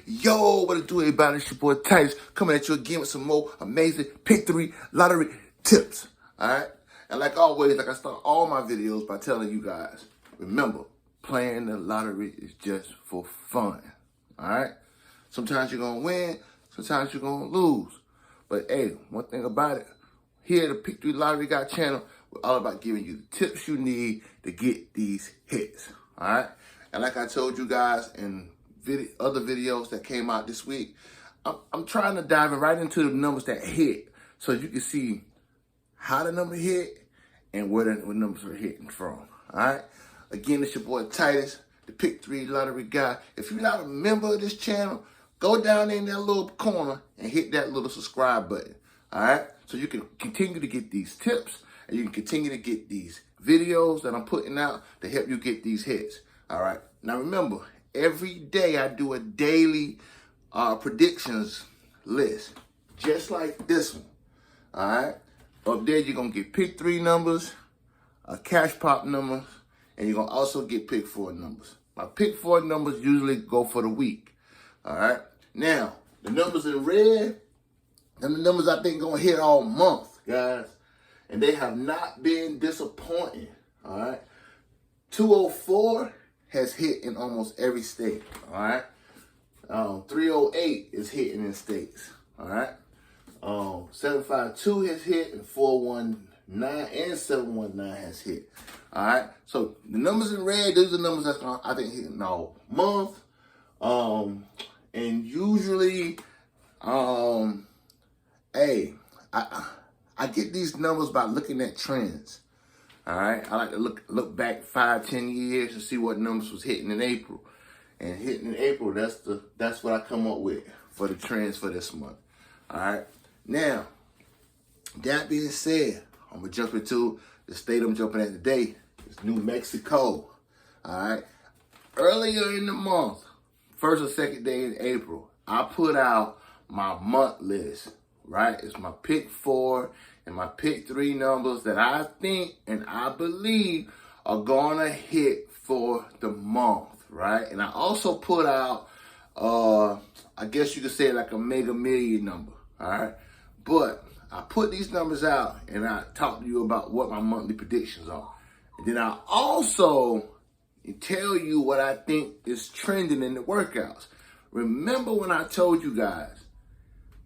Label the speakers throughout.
Speaker 1: Yo, what it do, everybody? It's your boy Titus coming at you again with some more amazing Pick 3 lottery tips. Alright? And like always, like I start all my videos by telling you guys, remember, playing the lottery is just for fun. Alright? Sometimes you're going to win, sometimes you're going to lose. But hey, one thing about it, here at the Pick 3 Lottery Guy channel, we're all about giving you the tips you need to get these hits. Alright? And like I told you guys in other videos that came out this week, I'm trying to dive right into the numbers that hit so you can see how the number hit and where the numbers are hitting from. All right? Again, it's your boy Titus, the Pick 3 Lottery Guy. If you're not a member of this channel, go down in that little corner and hit that little subscribe button. All right? So you can continue to get these tips and you can continue to get these videos that I'm putting out to help you get these hits. All right? Now remember, every day I do a daily predictions list, just like this one. All right? Up there, you're going to get Pick 3 numbers, Cash Pop numbers, and you're going to also get Pick 4 numbers. My Pick 4 numbers usually go for the week. All right? Now, the numbers in red, and the numbers I think going to hit all month, guys. And they have not been disappointing. All right? 204 has hit in almost every state, all right? 308 is hitting in states, all right? 752 has hit, and 419 and 719 has hit, all right? So the numbers in red, those are the numbers that's gonna, I think, hitting all month. And usually, hey, I get these numbers by looking at trends. All right, I like to look back 5-10 years to see what numbers was hitting in April, and hitting in April, that's what I come up with for the trends for this month. All right, now that being said, I'm gonna jump into the state I'm jumping at today. It's New Mexico. All right, earlier in the month, first or second day in April, I put out my month list. Right, it's my Pick 4 and my Pick 3 numbers that I think and I believe are gonna hit for the month, right? And I also put out, I guess you could say like a Mega Million number, all right? But I put these numbers out and I talk to you about what my monthly predictions are. And then I also tell you what I think is trending in the workouts. Remember when I told you guys,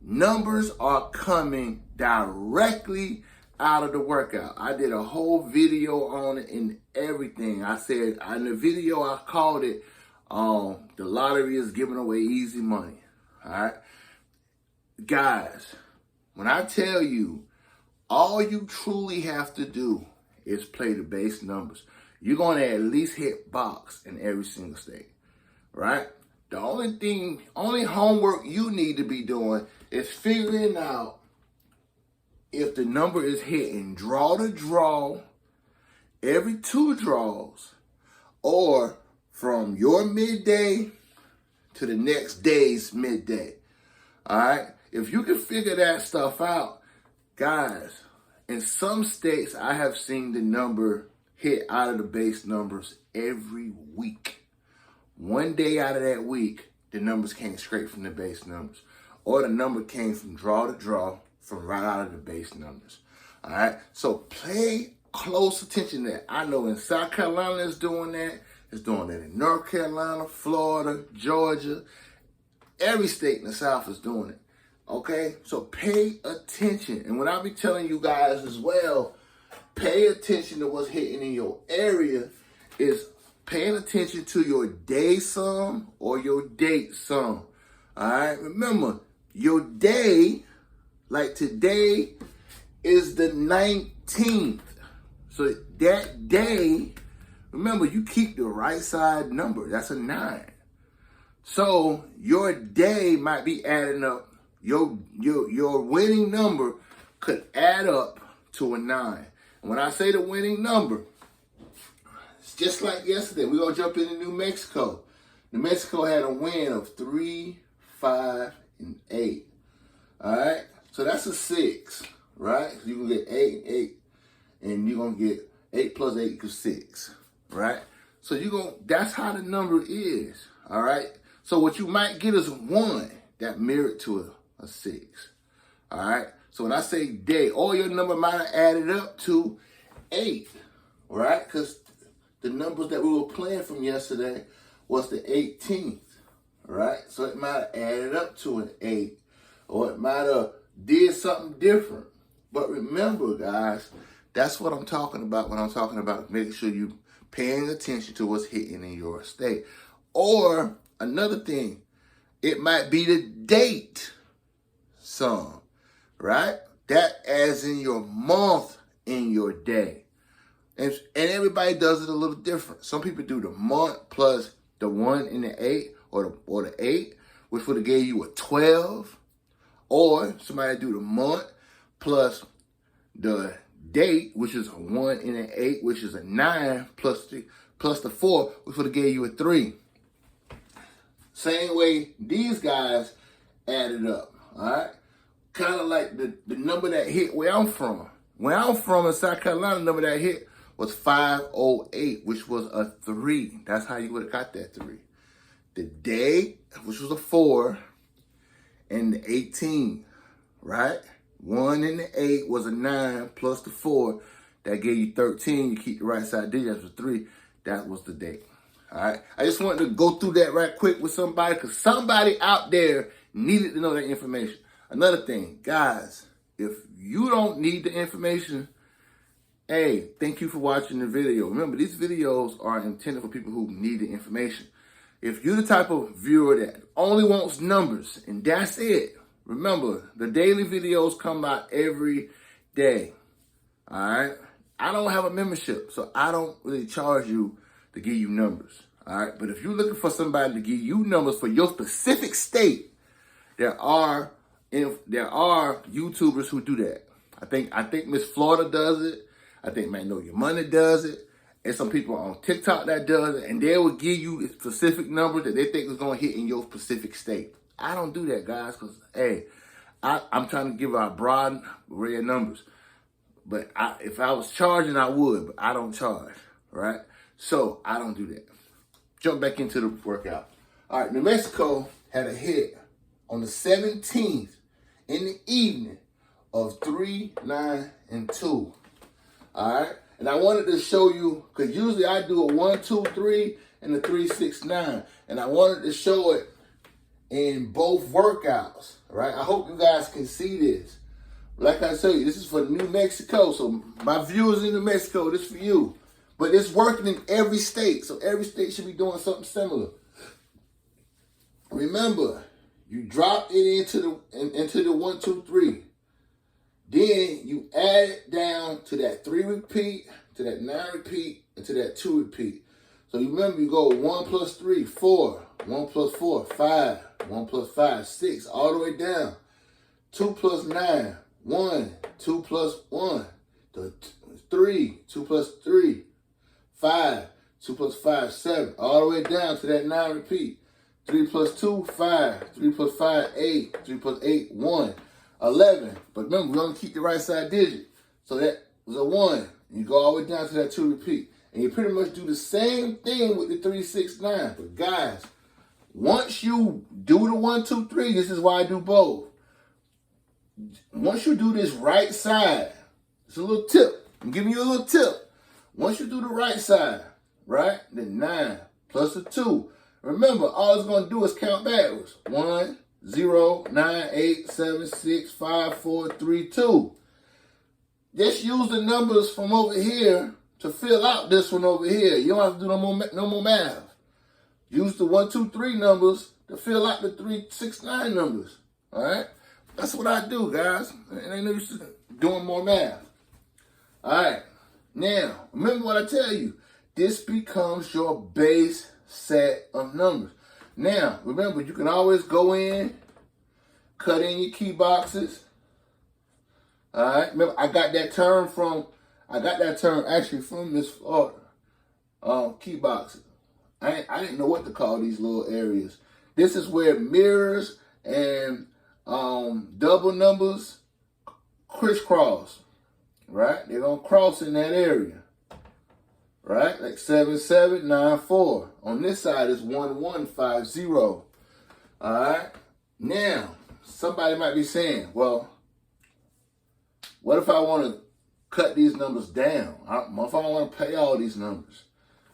Speaker 1: numbers are coming directly out of the workout. I did a whole video on it and everything. I said in the video I called it, the lottery is giving away easy money. All right, guys, when I tell you, all you truly have to do is play the base numbers. You're going to at least hit box in every single state, right? The only homework you need to be doing is figuring out if the number is hitting draw to draw, every 2 draws, or from your midday to the next day's midday. All right? If you can figure that stuff out, guys, in some states, I have seen the number hit out of the base numbers every week. One day out of that week, the numbers came straight from the base numbers. Or the number came from draw to draw from right out of the base numbers. All right? So pay close attention to that. I know in South Carolina it's doing that. It's doing that in North Carolina, Florida, Georgia. Every state in the South is doing it. Okay? So pay attention. And what I'll be telling you guys as well, pay attention to what's hitting in your area is paying attention to your day sum or your date sum. All right? Remember, your day, like today, is the 19th. So that day, remember, you keep the right side number. That's a 9. So your day might be adding up. Your winning number could add up to a 9. And when I say the winning number, it's just like yesterday. We're going to jump into New Mexico. New Mexico had a win of 3, 5, and 8. All right? So that's a 6, right? So you're going to get 8 and 8. And you're going to get 8 plus 8 equals 6, right? So that's how the number is, all right? So what you might get is 1 that mirrored to a 6. All right. So when I say day, all your number might have added up to 8. All right. Because the numbers that we were playing from yesterday was the 18th. All right. So it might have added up to an 8. Or it might have did something different. But remember, guys, that's what I'm talking about when I'm talking about making sure you paying attention to what's hitting in your estate. Or another thing, it might be the date sum, right? That as in your month in your day. And everybody does it a little different. Some people do the month plus the 1 and the 8 or the 8, which would have gave you a 12. Or somebody do the month plus the date, which is a 1 and an 8, which is a 9, plus the 4, which would have gave you a 3. Same way these guys added up, all right? Kind of like the number that hit where I'm from. Where I'm from in South Carolina, the number that hit was 508, which was a 3. That's how you would have got that 3. The day, which was a 4, and the 18, right? 1 and the 8 was a 9 plus the 4. That gave you 13. You keep the right side digit, that was 3. That was the date. All right. I just wanted to go through that right quick with somebody because somebody out there needed to know that information. Another thing, guys, if you don't need the information, hey, thank you for watching the video. Remember, these videos are intended for people who need the information. If you're the type of viewer that only wants numbers and that's it, remember, the daily videos come out every day. All right. I don't have a membership, so I don't really charge you to give you numbers. All right. But if you're looking for somebody to give you numbers for your specific state, there are YouTubers who do that. I think Miss Florida does it. I think Man Know Your Money does it. And some people on TikTok that does it. And they will give you specific numbers that they think is going to hit in your specific state. I don't do that, guys, because, hey, I'm trying to give out broad array of numbers. But if I was charging, I would, but I don't charge, right? So I don't do that. Jump back into the workout. All right, New Mexico had a hit on the 17th in the evening of 3, 9, and 2. All right, and I wanted to show you, because usually I do a 1, 2, 3, and a 3, 6, 9. And I wanted to show it in both workouts, right? I hope you guys can see this. Like I tell you, this is for New Mexico. So my viewers in New Mexico, this is for you. But it's working in every state. So every state should be doing something similar. Remember, you drop it into the 1, 2, 3. Then you add it down to that 3 repeat, to that 9 repeat, and to that 2 repeat. So you remember, you go 1 plus 3, 4. 1 plus 4, 5. 1 plus 5, 6. All the way down. 2 plus 9, 1. 2 plus 1, 3. 2 plus 3, 5. 2 plus 5, 7. All the way down to that 9 repeat. 3 plus 2, 5. 3 plus 5, 8. 3 plus 8, 1. 11. But remember, we're going to keep the right side digit. So that was a 1. You go all the way down to that 2 repeat. And you pretty much do the same thing with the 3, 6, 9. But guys, once you do the 1, 2, 3, this is why I do both. Once you do this right side, it's a little tip. I'm giving you a little tip. Once you do the right side, right, then 9 plus a 2. Remember, all it's going to do is count backwards. 1, 0, 9, 8, 7, 6, 5, 4, 3, 2. Just use the numbers from over here to fill out this one over here. You don't have to do no more math. Use the 1, 2, 3 numbers to fill out the 3, 6, 9 numbers. All right? That's what I do, guys. And ain't no use doing more math. All right. Now, remember what I tell you. This becomes your base set of numbers. Now, remember, you can always go in, cut in your key boxes. All right. Remember, I got that term actually from Miss Florida. Key boxes. I didn't know what to call these little areas. This is where mirrors and double numbers crisscross, right? They're going to cross in that area, right? Like 7, 7, 9, 4. On this side is 1, 1, 5, 0. All right. Now, somebody might be saying, well, what if I want to cut these numbers down? What if I don't want to pay all these numbers?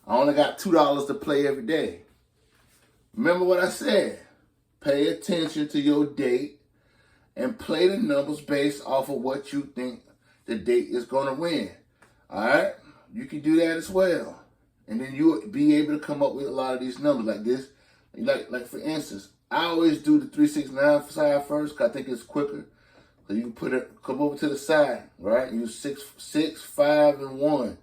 Speaker 1: I only got $2 to play every day. Remember what I said. Pay attention to your date and play the numbers based off of what you think the date is going to win. All right? You can do that as well. And then you'll be able to come up with a lot of these numbers like this. Like for instance, I always do the 369 side first because I think it's quicker. So you can come over to the side, right? Use 6, 5, and 1,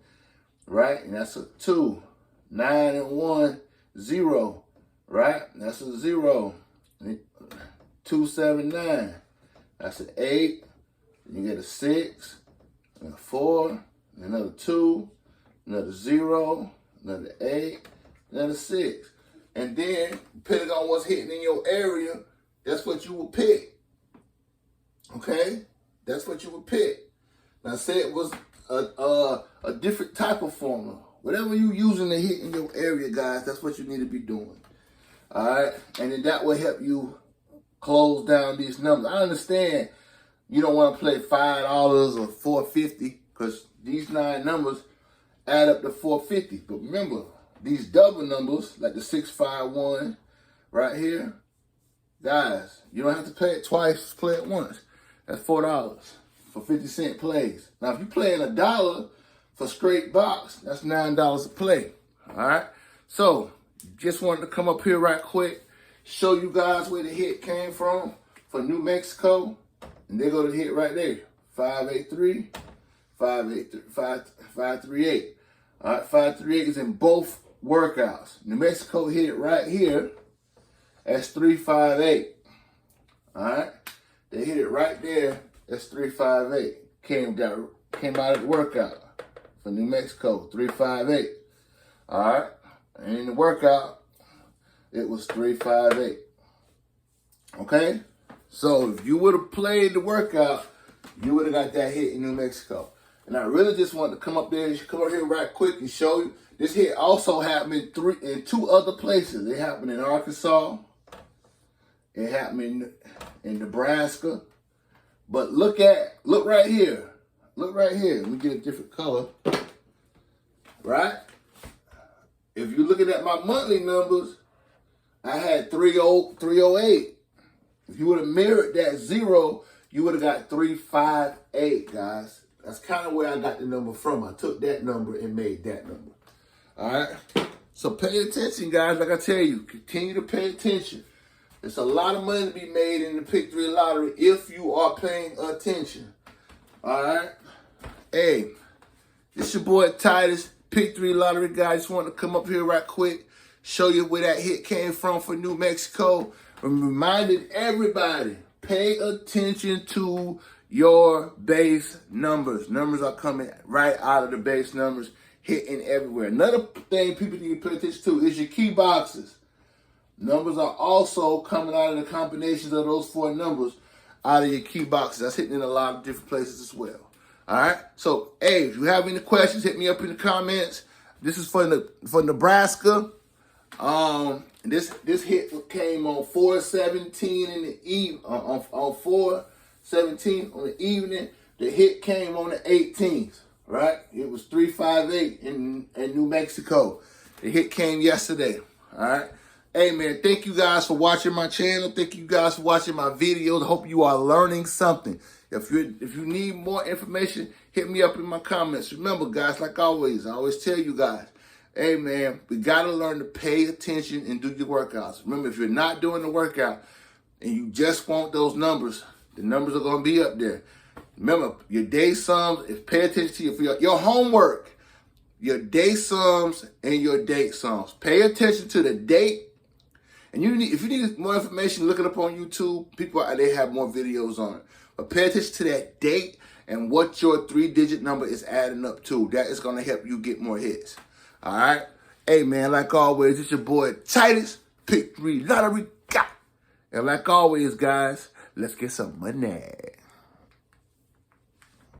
Speaker 1: right? And that's a 2. 9 and 1, 0, right? That's a 0. 2, 7, 9. That's an 8. You get a 6, and a 4, another 2, another 0, another 8, another 6. And then, depending on what's hitting in your area, that's what you will pick. Okay? That's what you would pick. Now, say it was a different type of formula. Whatever you're using to hit in your area, guys, that's what you need to be doing. All right? And then that will help you close down these numbers. I understand you don't want to play $5 or $4.50 because these 9 numbers add up to $4.50. But remember, these double numbers, like the 651 right here, guys, you don't have to play it twice, play it once. That's $4 for 50-cent plays. Now, if you're playing $1 for straight box, that's $9 a play. All right? So, just wanted to come up here right quick, show you guys where the hit came from for New Mexico. And they're going to hit right there. 583, 538. All right, 538 is in both workouts. New Mexico hit it right here. That's 358. All right? They hit it right there. That's 358. Came out of the workout for New Mexico, 358. All right? And in the workout, it was 358. Okay? So if you would have played the workout, you would have got that hit in New Mexico. And I really just want to come up here right quick and show you. This hit also happened in 2 other places. It happened in Arkansas. It happened in Nebraska. But look right here. Look right here. Let me get a different color. Right? If you're looking at my monthly numbers, I had 308. If you would have mirrored that 0, you would have got 358, guys. That's kind of where I got the number from. I took that number and made that number. All right? So pay attention, guys. Like I tell you, continue to pay attention. There's a lot of money to be made in the Pick 3 lottery if you are paying attention. All right? Hey, this your boy Titus, Pick 3 lottery guy. Just want to come up here right quick, show you where that hit came from for New Mexico. And reminded everybody, pay attention to your base numbers. Numbers are coming right out of the base numbers, hitting everywhere. Another thing people need to pay attention to is your key boxes. Numbers are also coming out of the combinations of those 4 numbers out of your key boxes. That's hitting in a lot of different places as well. All right? So, hey, if you have any questions, hit me up in the comments. This is for Nebraska. This hit came on 4/17 in the evening. On 4/17 on the evening. The hit came on the 18th. Right? It was 358 in New Mexico. The hit came yesterday. All right? Hey, man, thank you guys for watching my channel. Thank you guys for watching my videos. I hope you are learning something. If you need more information, hit me up in my comments. Remember, guys, like always, I always tell you guys, hey, man, we got to learn to pay attention and do your workouts. Remember, if you're not doing the workout and you just want those numbers, the numbers are going to be up there. Remember, your day sums, pay attention to your homework, your day sums and your date sums. Pay attention to the date. And if you need more information, look it up on YouTube. They have more videos on it. But pay attention to that date and what your 3-digit number is adding up to. That is going to help you get more hits. All right? Hey, man, like always, it's your boy Titus, Pick 3 Lottery Guy. And like always, guys, let's get some money.